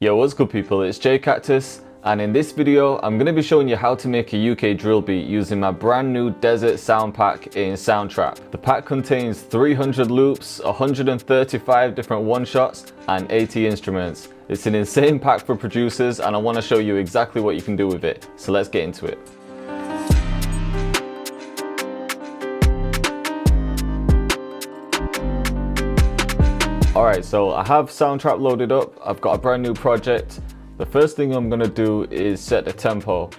Yo, what's good people, it's Jay Cactus, and in this video I'm going to be showing you how to make a UK drill beat using my brand new Desert sound pack in Soundtrap. The pack contains 300 loops, 135 different one-shots and 80 instruments. It's an insane pack for producers and I want to show you exactly what you can do with it. So let's get into it. Alright, so I have Soundtrap loaded up. I've got a brand new project. The first thing I'm going to do is set the tempo.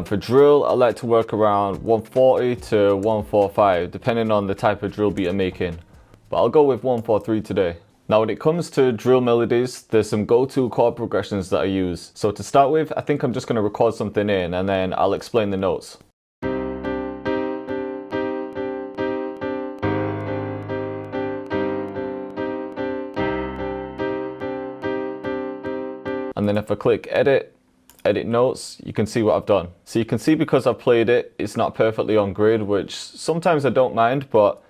For drill, I like to work around 140 to 145, depending on the type of drill beat I'm making. But I'll go with 143 today. Now when it comes to drill melodies, there's some go-to chord progressions that I use. So to start with, I think I'm just going to record something in and then I'll explain the notes. And then if I click edit notes, you can see what I've done. So you can see because I've played it, it's not perfectly on grid, which sometimes I don't mind, but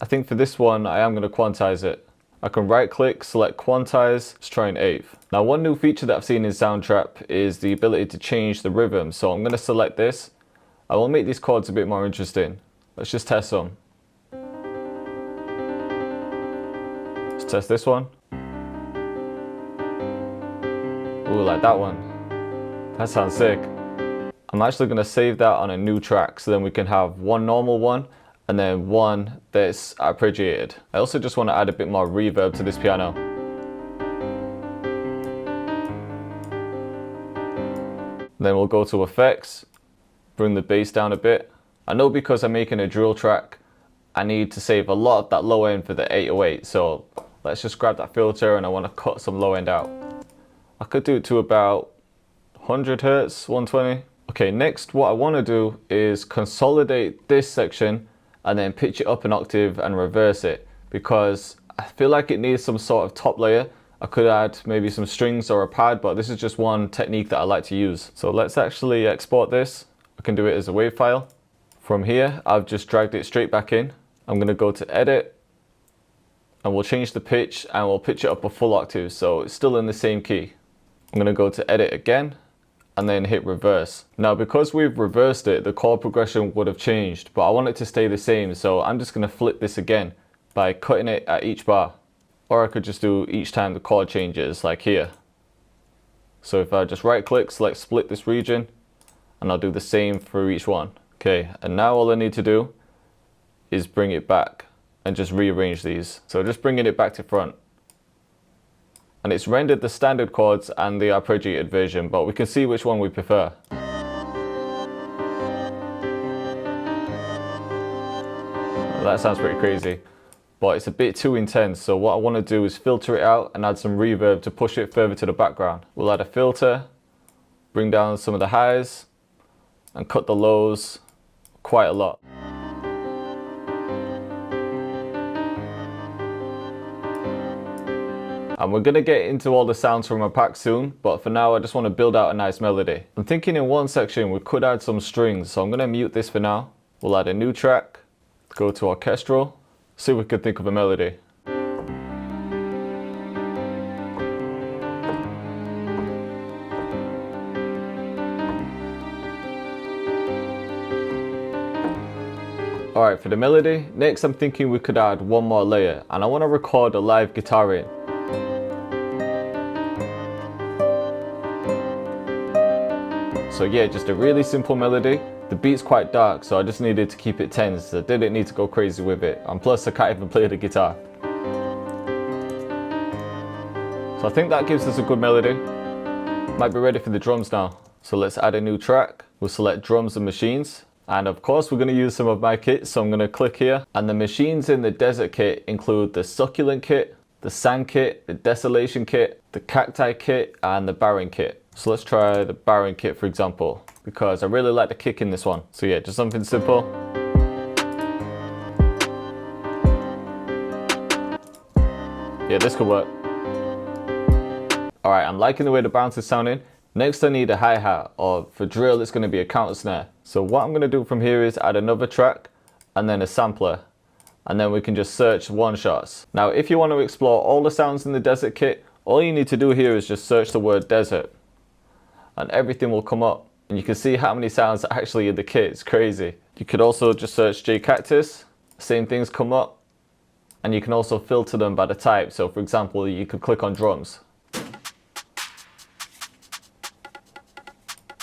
I think for this one, I am going to quantize it. I can right click, select quantize, let's try an eighth. Now one new feature that I've seen in Soundtrap is the ability to change the rhythm. So I'm going to select this. I will make these chords a bit more interesting. Let's just test some. Let's test this one. Ooh, like that one. That sounds sick. I'm actually going to save that on a new track so then we can have one normal one and then one that's arpeggiated. I also just want to add a bit more reverb to this piano. Then we'll go to effects, bring the bass down a bit. I know because I'm making a drill track, I need to save a lot of that low end for the 808. So let's just grab that filter and I want to cut some low end out. I could do it to about 100 Hertz, 120. Okay, next what I want to do is consolidate this section and then pitch it up an octave and reverse it because I feel like it needs some sort of top layer. I could add maybe some strings or a pad, but this is just one technique that I like to use. So let's actually export this. I can do it as a WAV file. From here, I've just dragged it straight back in. I'm going to go to edit and we'll change the pitch and we'll pitch it up a full octave so it's still in the same key. I'm going to go to edit again and then hit reverse. Now because we've reversed it, the chord progression would have changed, but I want it to stay the same, so I'm just going to flip this again by cutting it at each bar. Or I could just do each time the chord changes, like here. So if I just right click, select split this region, and I'll do the same for each one. Okay, and now all I need to do is bring it back and just rearrange these. So just bringing it back to front. And it's rendered the standard chords and the arpeggiated version, but we can see which one we prefer. Well, that sounds pretty crazy, but it's a bit too intense, so what I want to do is filter it out and add some reverb to push it further to the background. We'll add a filter, bring down some of the highs, and cut the lows quite a lot. And we're going to get into all the sounds from our pack soon, but for now I just want to build out a nice melody. I'm thinking in one section we could add some strings, so I'm going to mute this for now. We'll add a new track, go to orchestral, see if we could think of a melody. Alright, for the melody, next I'm thinking we could add one more layer, and I want to record a live guitar in. So yeah, just a really simple melody. The beat's quite dark, so I just needed to keep it tense. I didn't need to go crazy with it. And plus I can't even play the guitar. So I think that gives us a good melody. Might be ready for the drums now. So let's add a new track. We'll select drums and machines. And of course we're going to use some of my kit, so I'm going to click here. And the machines in the Desert kit include the Succulent kit, the Sand kit, the Desolation kit, the Cacti kit, and the Barren kit. So let's try the Barren kit for example, because I really like the kick in this one. So yeah, just something simple. Yeah, this could work. Alright, I'm liking the way the bounce is sounding. Next I need a hi-hat, or for drill it's going to be a counter snare. So what I'm going to do from here is add another track and then a sampler. And then we can just search one shots. Now if you want to explore all the sounds in the Desert kit, all you need to do here is just search the word desert and everything will come up. And you can see how many sounds are actually in the kit. It's crazy. You could also just search Jay Cactus, same things come up. And you can also filter them by the type. So for example, you could click on drums.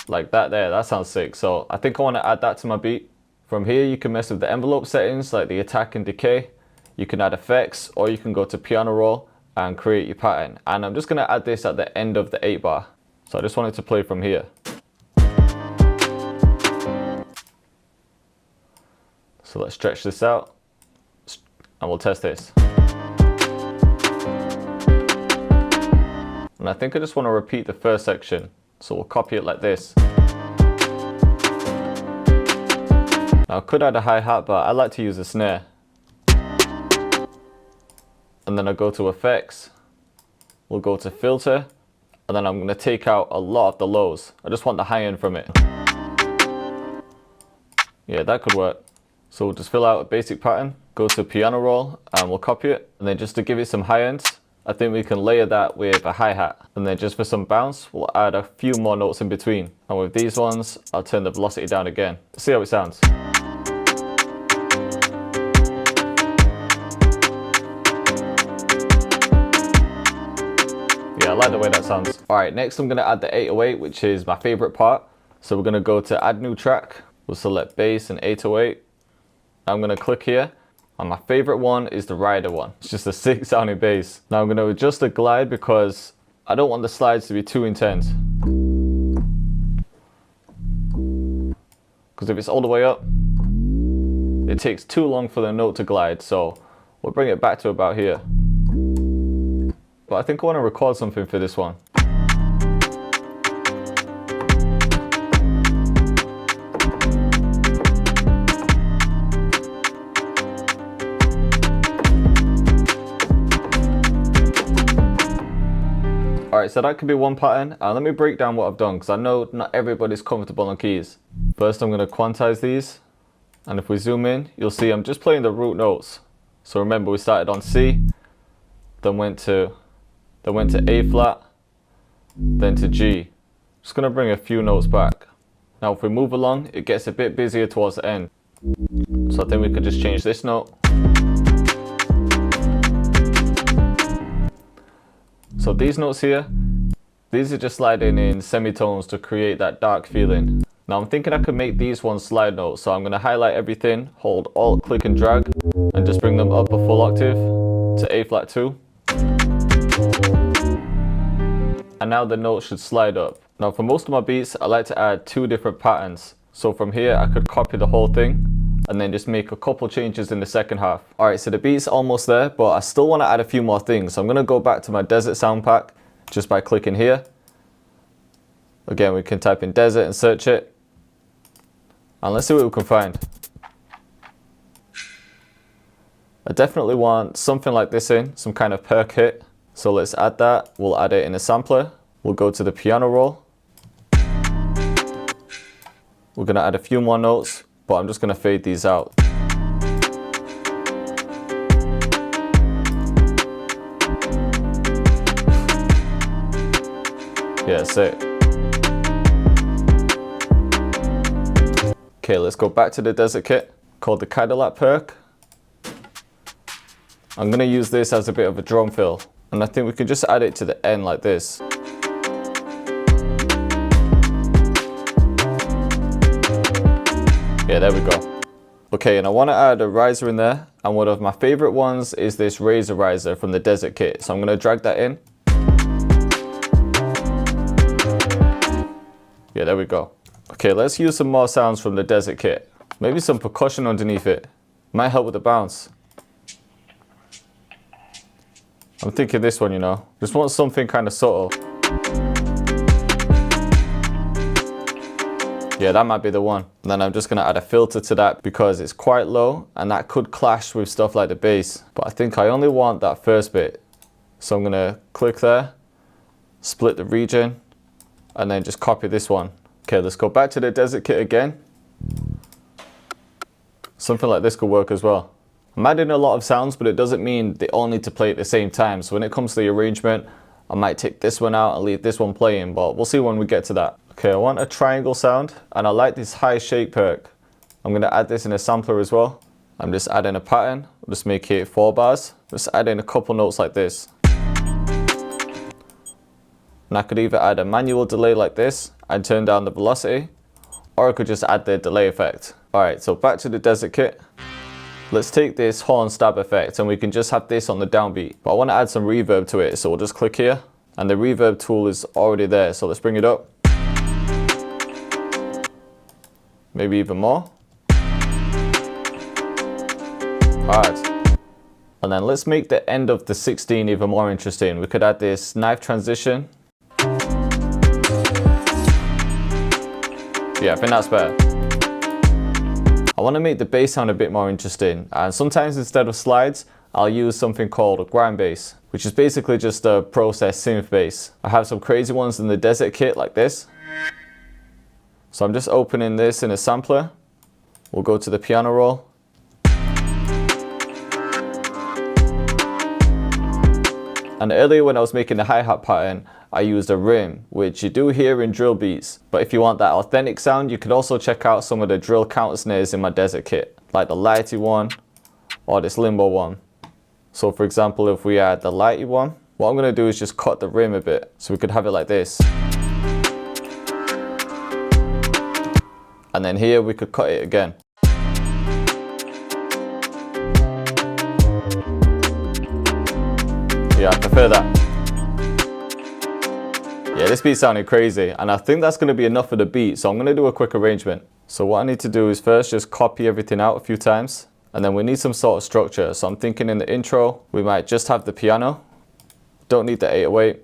Like that there, that sounds sick. So I think I want to add that to my beat. From here you can mess with the envelope settings like the attack and decay. You can add effects, or you can go to piano roll and create your pattern. And I'm just going to add this at the end of the 8 bar. So I just want it to play from here. So let's stretch this out and we'll test this. And I think I just want to repeat the first section. So we'll copy it like this. Now I could add a hi-hat, but I like to use a snare. And then I go to effects. We'll go to filter. And then I'm going to take out a lot of the lows. I just want the high end from it. Yeah, that could work. So we'll just fill out a basic pattern, go to piano roll, and we'll copy it. And then just to give it some high ends, I think we can layer that with a hi-hat. And then just for some bounce, we'll add a few more notes in between. And with these ones, I'll turn the velocity down again. See how it sounds. Yeah, I like the way that sounds. All right, next I'm gonna add the 808, which is my favorite part. So we're gonna go to add new track. We'll select bass and 808. I'm gonna click here. And my favorite one is the rider one. It's just a sick sounding bass. Now I'm gonna adjust the glide because I don't want the slides to be too intense. Because if it's all the way up, it takes too long for the note to glide. So we'll bring it back to about here. But I think I want to record something for this one. Alright, so that could be one pattern. Let me break down what I've done because I know not everybody's comfortable on keys. First I'm going to quantize these. And if we zoom in, you'll see I'm just playing the root notes. So remember we started on C, then went to A flat, then to G. Just going to bring a few notes back. Now if we move along, it gets a bit busier towards the end. So I think we could just change this note. So these notes here, these are just sliding in semitones to create that dark feeling. Now I'm thinking I could make these ones slide notes. So I'm going to highlight everything, hold Alt, click and drag, and just bring them up a full octave to A flat 2. And now the note should slide up. Now for most of my beats, I like to add 2 different patterns. So from here, I could copy the whole thing and then just make a couple changes in the second half. Alright, so the beat's almost there, but I still want to add a few more things. So I'm going to go back to my desert sound pack just by clicking here. Again, we can type in desert and search it. And let's see what we can find. I definitely want something like this in, some kind of perk hit. So let's add that. We'll add it in a sampler. We'll go to the piano roll. We're going to add a few more notes, but I'm just going to fade these out. Yeah, sick. Okay, let's go back to the desert kit called the Cadillac perk. I'm going to use this as a bit of a drum fill. And I think we can just add it to the end like this. Yeah, there we go. Okay, and I want to add a riser in there. And one of my favorite ones is this Razor riser from the desert kit. So I'm going to drag that in. Yeah, there we go. Okay, let's use some more sounds from the desert kit. Maybe some percussion underneath it. Might help with the bounce. I'm thinking this one, you know. Just want something kind of subtle. Yeah, that might be the one. And then I'm just going to add a filter to that because it's quite low and that could clash with stuff like the bass. But I think I only want that first bit. So I'm going to click there, split the region, and then just copy this one. Okay, let's go back to the desert kit again. Something like this could work as well. I'm adding a lot of sounds, but it doesn't mean they all need to play at the same time. So when it comes to the arrangement, I might take this one out and leave this one playing, but we'll see when we get to that. Okay, I want a triangle sound, and I like this high shake perk. I'm gonna add this in a sampler as well. I'm just adding a pattern, I'll just make it 4 bars. Just add in a couple notes like this. And I could either add a manual delay like this and turn down the velocity, or I could just add the delay effect. Alright, so back to the desert kit. Let's take this horn stab effect and we can just have this on the downbeat. But I want to add some reverb to it, so we'll just click here. And the reverb tool is already there, so let's bring it up. Maybe even more. Alright. And then let's make the end of the 16 even more interesting. We could add this knife transition. Yeah, I think that's better. I want to make the bass sound a bit more interesting, and sometimes instead of slides I'll use something called a grind bass, which is basically just a processed synth bass. I have some crazy ones in the desert kit like this. So I'm just opening this in a sampler. We'll go to the piano roll. And earlier when I was making the hi-hat pattern, I used a rim, which you do hear in drill beats. But if you want that authentic sound, you could also check out some of the drill counter snares in my desert kit, like the lighty one or this limbo one. So for example, if we add the lighty one, what I'm going to do is just cut the rim a bit, so we could have it like this. And then here we could cut it again. Yeah, I prefer that. Yeah, this beat sounded crazy, and I think that's going to be enough for the beat, so I'm going to do a quick arrangement. So what I need to do is first just copy everything out a few times, and then we need some sort of structure. So I'm thinking in the intro, we might just have the piano. Don't need the 808.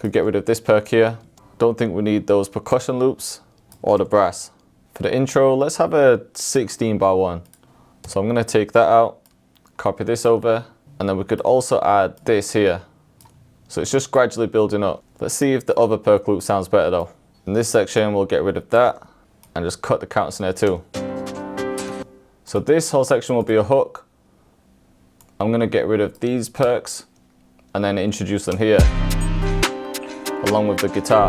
Could get rid of this perk here. Don't think we need those percussion loops or the brass. For the intro, let's have a 16 bar one. So I'm going to take that out, copy this over, and then we could also add this here. So it's just gradually building up. Let's see if the other perk loop sounds better though. In this section, we'll get rid of that and just cut the counter snare too. So this whole section will be a hook. I'm gonna get rid of these perks and then introduce them here, along with the guitar,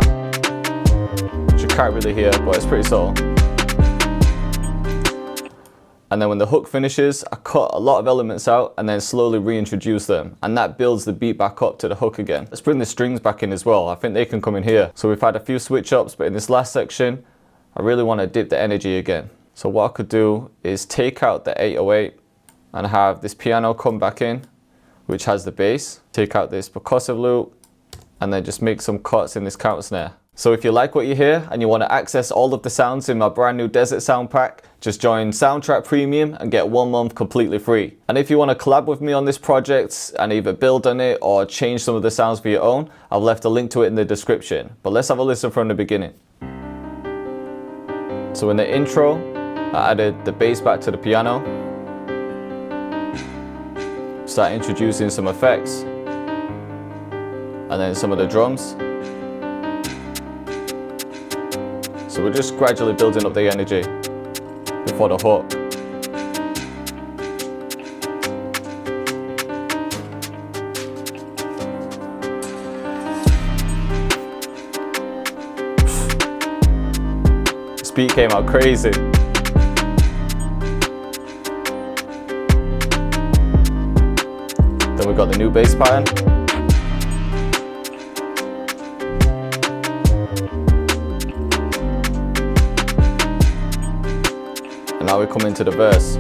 which you can't really hear, but it's pretty subtle. And then when the hook finishes, I cut a lot of elements out and then slowly reintroduce them. And that builds the beat back up to the hook again. Let's bring the strings back in as well. I think they can come in here. So we've had a few switch ups, but in this last section, I really want to dip the energy again. So what I could do is take out the 808 and have this piano come back in, which has the bass. Take out this percussive loop and then just make some cuts in this counter snare. So if you like what you hear and you want to access all of the sounds in my brand new Desert Sound Pack, just join Soundtrap Premium and get 1 month completely free. And if you want to collab with me on this project and either build on it or change some of the sounds for your own, I've left a link to it in the description. But let's have a listen from the beginning. So in the intro, I added the bass back to the piano. Start introducing some effects. And then some of the drums. So we're just gradually building up the energy before the hook. This beat came out crazy. Then we got the new bass pattern. Now we come into the verse.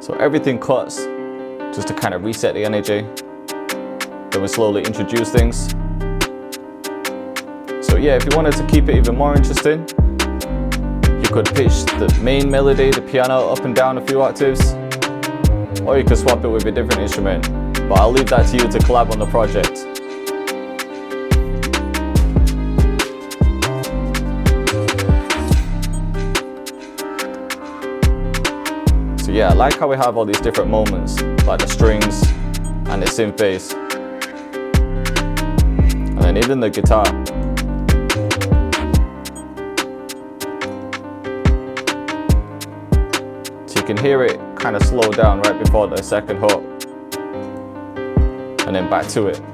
So everything cuts just to kind of reset the energy. Then we slowly introduce things. So yeah, if you wanted to keep it even more interesting, you could pitch the main melody, the piano up and down a few octaves, or you could swap it with a different instrument. But I'll leave that to you to collab on the project. So yeah, I like how we have all these different moments, like the strings and the synth bass, and then even the guitar. So you can hear it kind of slow down right before the second hook, and then back to it.